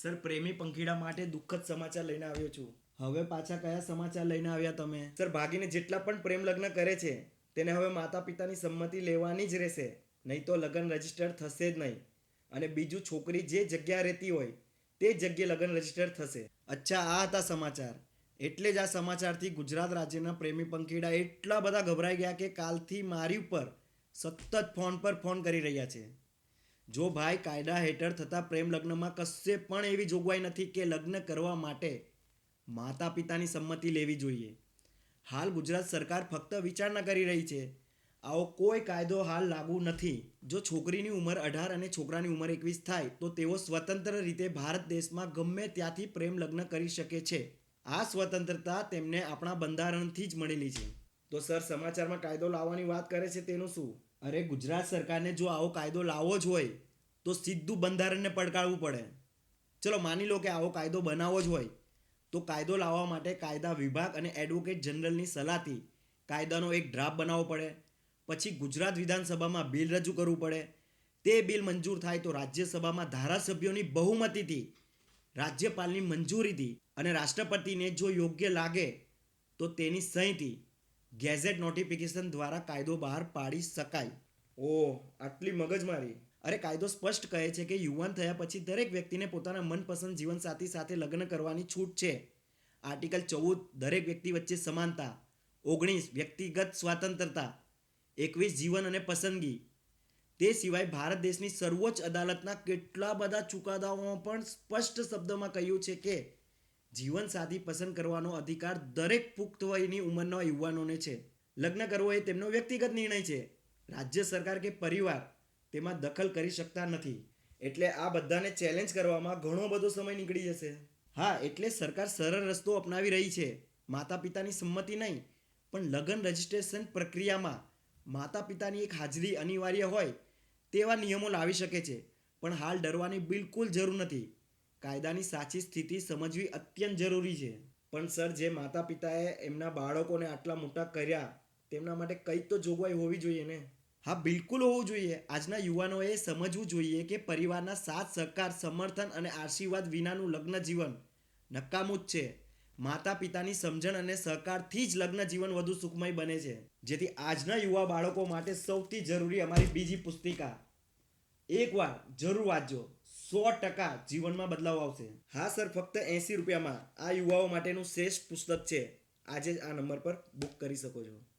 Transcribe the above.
Sir, પ્રેમી પંખીડા માટે દુઃખદ સમાચાર લઈને આવ્યો છું. હવે પાછા કયા સમાચાર લઈને આવ્યા તમે? સર, ભાગીને જેટલા પણ પ્રેમ લગ્ન કરે છે તેને હવે માતા પિતાની સંમતિ લેવાની જ રહેશે, નહીં તો લગ્ન રજીસ્ટર થશે જ નહીં. અને બીજું, છોકરી જે જગ્યા રહેતી હોય તે જ જગ્યાએ લગ્ન રજીસ્ટર થશે. અચ્છા, આ હતા સમાચાર. એટલે જ આ સમાચારથી ગુજરાત રાજ્યના પ્રેમી પંખીડા એટલા બધા ગભરાઈ ગયા કે કાલથી મારી ઉપર સતત ફોન પર ફોન કરી રહ્યા છે. જો ભાઈ, કાયદા હેઠળ થતા પ્રેમ લગ્નમાં કશે પણ એવી જોગવાઈ નથી કે લગ્ન કરવા માટે માતા પિતાની સંમતિ લેવી જોઈએ. હાલ ગુજરાત સરકાર ફક્ત વિચારણા કરી રહી છે. આવો કોઈ કાયદો હાલ લાગુ નથી. જો છોકરીની ઉંમર 18 અને છોકરાની ઉંમર 21 થાય તો તેઓ સ્વતંત્ર રીતે ભારત દેશમાં ગમે ત્યાંથી પ્રેમ લગ્ન કરી શકે છે. આ સ્વતંત્રતા તેમને આપણા બંધારણથી જ મળેલી છે. તો સર, સમાચારમાં કાયદો લાવવાની વાત કરે છે તેનું શું? અરે, ગુજરાત સરકારને જો આવો કાયદો લાવવો જ હોય તો સીધું બંધારણને પડકારવું પડે. ચલો માની લો કે આવો કાયદો બનાવવો જ હોય તો કાયદો લાવવા માટે કાયદા વિભાગ અને એડવોકેટ જનરલની સલાહથી કાયદાનો એક ડ્રાફ્ટ બનાવવો પડે. પછી ગુજરાત વિધાનસભામાં બિલ રજૂ કરવું પડે. તે બિલ મંજૂર થાય તો રાજ્યસભામાં ધારાસભ્યોની બહુમતીથી, રાજ્યપાલની મંજૂરીથી અને રાષ્ટ્રપતિને જો યોગ્ય લાગે તો તેની સહીથી ગેઝેટ નોટિફિકેશન દ્વારા કાયદો બહાર પાડી શકાય. ઓહ, આટલી મગજમારી! અરે, કાયદો સ્પષ્ટ કહે છે કે યુવાન થયા પછી દરેક વ્યક્તિને પોતાના મનપસંદ જીવનસાથી સાથે લગ્ન કરવાની છૂટ છે. આર્ટિકલ 14 દરેક વ્યક્તિ વચ્ચે સમાનતા, 19 વ્યક્તિગત સ્વતંત્રતા, 21 જીવન અને પસંદગી. તે સિવાય ભારત દેશની સર્વોચ્ચ અદાલતના કેટલા બધા ચુકાદાઓમાં પણ સ્પષ્ટ શબ્દોમાં કહ્યું છે કે જીવનસાથી પસંદ કરવાનો અધિકાર દરેક પુખ્ત વયની ઉંમરના યુવાનોને છે. લગ્ન કરવો એ તેમનો વ્યક્તિગત નિર્ણય છે. રાજ્ય સરકાર કે પરિવાર તેમાં દખલ કરી શકતા નથી. એટલે આ બધાને ચેલેન્જ કરવામાં ઘણો બધો સમય નીકળી જશે. હા, એટલે સરકાર સરળ રસ્તો અપનાવી રહી છે. માતા પિતાની સંમતિ નહીં, પણ લગ્ન રજીસ્ટ્રેશન પ્રક્રિયામાં માતા પિતાની એક હાજરી અનિવાર્ય હોય તેવા નિયમો લાવી શકે છે. પણ હાલ ડરવાની બિલકુલ જરૂર નથી. કાયદાની સાચી સ્થિતિ સમજવી અત્યંત જરૂરી છે. પણ સર, જે માતા પિતાએ એમના બાળકોને આટલા મોટા કર્યા તેમના માટે કંઈ તો જોગવાઈ હોવી જોઈએ ને? હા, બિલકુલ હોવું જોઈએ. આજના યુવાનોએ સમજવું જોઈએ કે પરિવારના સાથ સહકાર, સમર્થન અને આશીર્વાદ વિનાનું લગ્ન જીવન નકામું જ છે. માતા પિતાની સમજણ અને સહકારથી જ લગ્ન જીવન વધુ સુખમય બને છે. જેથી આજના યુવા બાળકો માટે સૌથી જરૂરી અમારી બીજી પુસ્તિકા એકવાર જરૂર વાંચજો. 100% જીવનમાં બદલાવ આવશે. હા સર, ફક્ત 80 રૂપિયામાં આ યુવાઓ માટેનું શ્રેષ્ઠ પુસ્તક છે. આજે જ આ નંબર પર બુક કરી શકો છો.